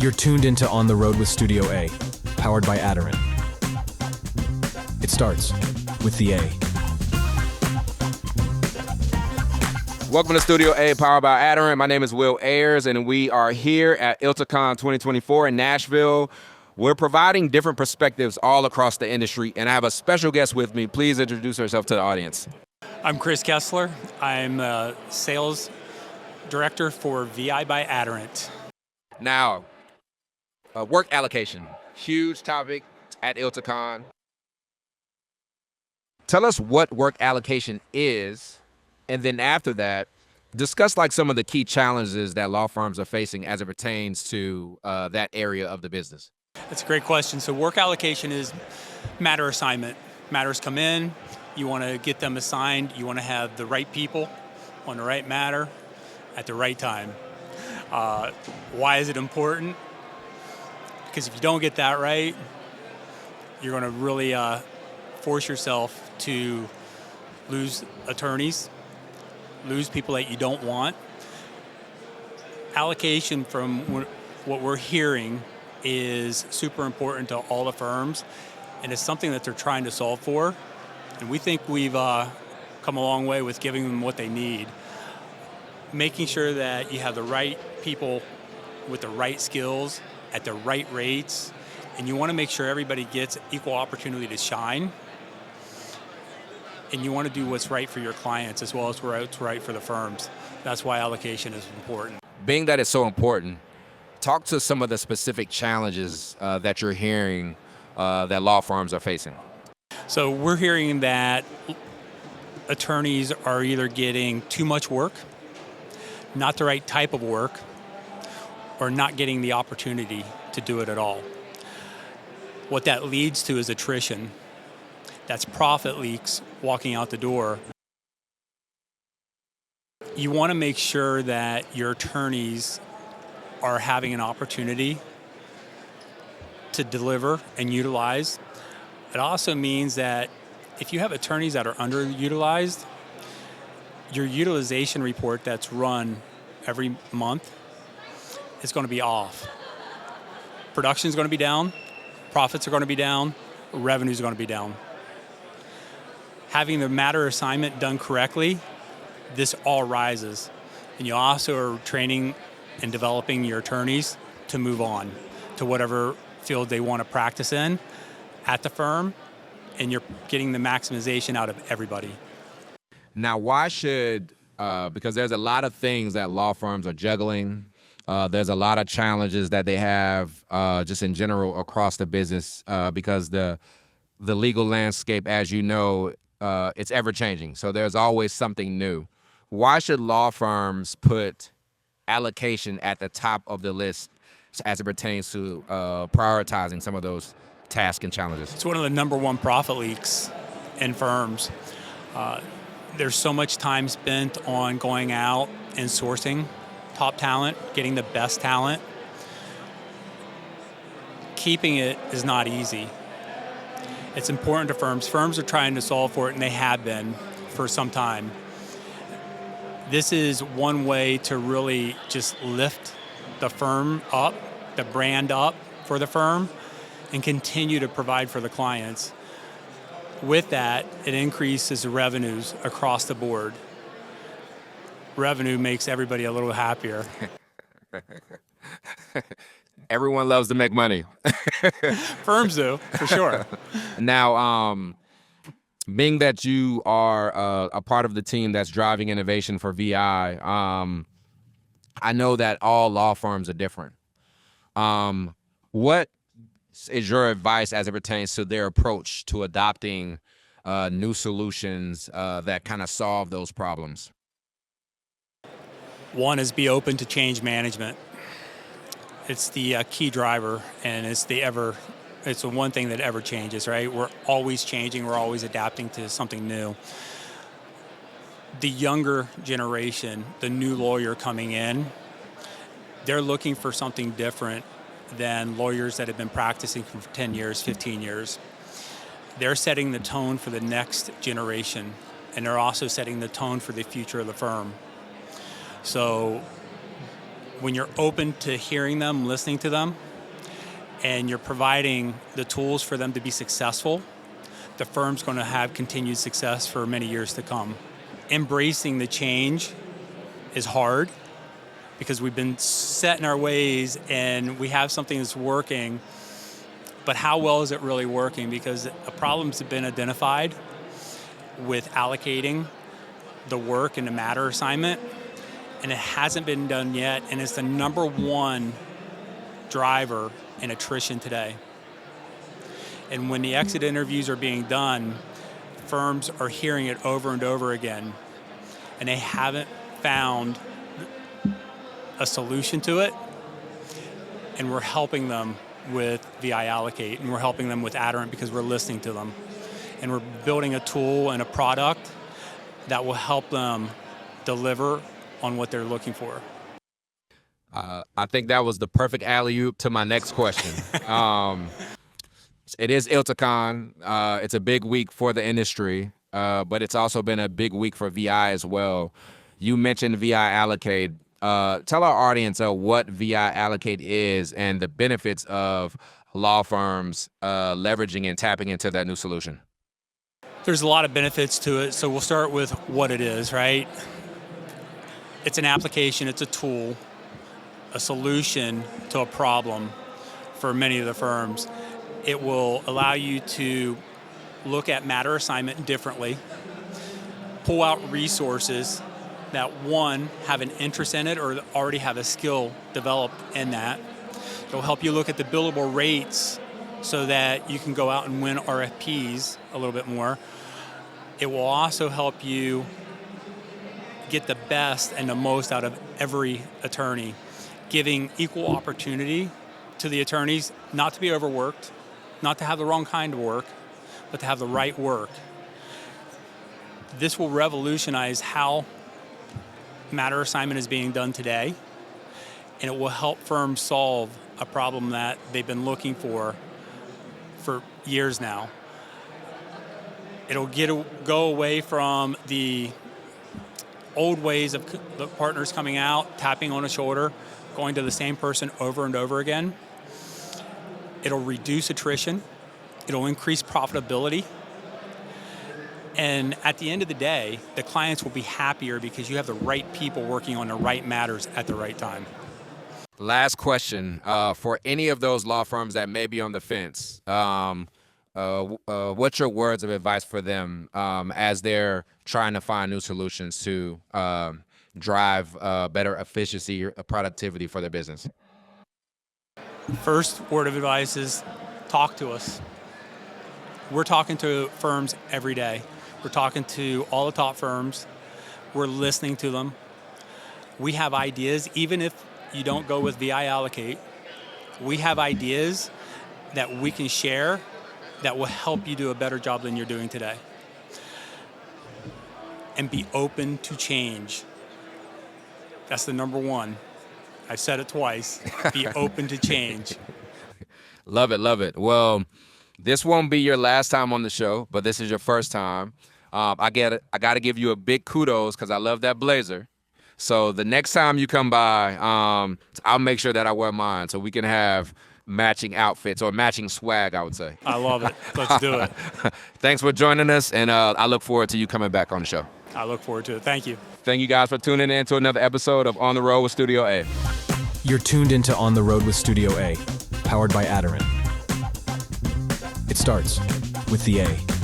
You're tuned into On the Road with Studio A, powered by Aderant. It starts with the A. Welcome to Studio A, powered by Aderant. My name is Will Ayers, and we are here at ILTACon 2024 in Nashville. We're providing different perspectives all across the industry, and I have a special guest with me. Please introduce yourself to the audience. I'm Chris Kessler. I'm a sales director for VI by Aderant. Now, work allocation, huge topic at ILTACon. Tell us what work allocation is, and then after that, discuss like some of the key challenges that law firms are facing as it pertains to that area of the business. That's a great question. So work allocation is matter assignment. Matters come in, you want to get them assigned, you want to have the right people on the right matter at the right time. Why is it important? Because if you don't get that right, you're going to really force yourself to lose attorneys, lose people that you don't want. Allocation, from what we're hearing, is super important to all the firms, and it's something that they're trying to solve for. And we think we've come a long way with giving them what they need. Making sure that you have the right people with the right skills at the right rates, and you want to make sure everybody gets equal opportunity to shine, and you want to do what's right for your clients as well as what's right for the firms. That's why allocation is important. Being that it's so important, talk to some of the specific challenges that you're hearing that law firms are facing. So we're hearing that attorneys are either getting too much work, not the right type of work, or not getting the opportunity to do it at all. What that leads to is attrition. That's profit leaks walking out the door. You want to make sure that your attorneys are having an opportunity to deliver and utilize. It also means that if you have attorneys that are underutilized, your utilization report that's run every month is going to be off. Production is going to be down, profits are going to be down, revenue is going to be down. Having the matter assignment done correctly, this all rises. And you also are training and developing your attorneys to move on to whatever field they want to practice in at the firm, and you're getting the maximization out of everybody. Now, why should, because there's a lot of things that law firms are juggling, there's a lot of challenges that they have just in general across the business because the legal landscape, as you know, it's ever changing. So there's always something new. Why should law firms put allocation at the top of the list as it pertains to prioritizing some of those tasks and challenges? It's one of the number one profit leaks in firms. There's so much time spent on going out and sourcing top talent, getting the best talent. Keeping it is not easy. It's important to firms. Firms are trying to solve for it, and they have been for some time. This is one way to really just lift the firm up, the brand up for the firm, and continue to provide for the clients. With that, it increases revenues across the board. Revenue makes everybody a little happier. Everyone loves to make money. Firms do, for sure. Now, being that you are a part of the team that's driving innovation for VI, I know that all law firms are different. What is your advice as it pertains to their approach to adopting new solutions that kind of solve those problems? One is be open to change management. It's the key driver, and it's the one thing that ever changes, right? We're always changing, we're always adapting to something new. The younger generation, the new lawyer coming in, they're looking for something different than lawyers that have been practicing for 10 years, 15 years. They're setting the tone for the next generation, and they're also setting the tone for the future of the firm. So when you're open to hearing them, listening to them, and you're providing the tools for them to be successful, the firm's going to have continued success for many years to come. Embracing the change is hard because we've been set in our ways and we have something that's working, but how well is it really working? Because problems have been identified with allocating the work and the matter assignment, and it hasn't been done yet, and it's the number one driver in attrition today. And when the exit interviews are being done, firms are hearing it over and over again, and they haven't found a solution to it, and we're helping them with viAllocate, and we're helping them with Aderant because we're listening to them. And we're building a tool and a product that will help them deliver on what they're looking for. I think that was the perfect alley-oop to my next question. It is ILTACon. It's a big week for the industry, but it's also been a big week for VI as well. You mentioned viAllocate. Tell our audience what viAllocate is and the benefits of law firms leveraging and tapping into that new solution. There's a lot of benefits to it, so we'll start with what it is, right? It's an application, it's a tool, a solution to a problem for many of the firms. It will allow you to look at matter assignment differently, pull out resources that, one, have an interest in it or already have a skill developed in that. It'll help you look at the billable rates so that you can go out and win RFPs a little bit more. It will also help you get the best and the most out of every attorney, giving equal opportunity to the attorneys not to be overworked, not to have the wrong kind of work, but to have the right work. This will revolutionize how matter assignment is being done today, and it will help firms solve a problem that they've been looking for years now. It'll go away from the old ways of the partners coming out, tapping on a shoulder, going to the same person over and over again. It'll reduce attrition. It'll increase profitability. And at the end of the day, the clients will be happier because you have the right people working on the right matters at the right time. Last question. For any of those law firms that may be on the fence, what's your words of advice for them as they're trying to find new solutions to drive better efficiency or productivity for their business? First word of advice is talk to us. We're talking to firms every day. We're talking to all the top firms. We're listening to them. We have ideas, even if you don't go with viAllocate, we have ideas that we can share that will help you do a better job than you're doing today. And be open to change. That's the number one. I've said it twice. Be open to change. Love it, love it. Well, this won't be your last time on the show, but this is your first time. I get it. I got to give you a big kudos because I love that blazer. So the next time you come by, I'll make sure that I wear mine so we can have matching outfits or matching swag, I would say. I love it. Let's do it. Thanks for joining us, and I look forward to you coming back on the show. I look forward to it. Thank you. Thank you guys for tuning in to another episode of On the Road with Studio A. You're tuned into On the Road with Studio A, powered by Aderant. It starts with the A.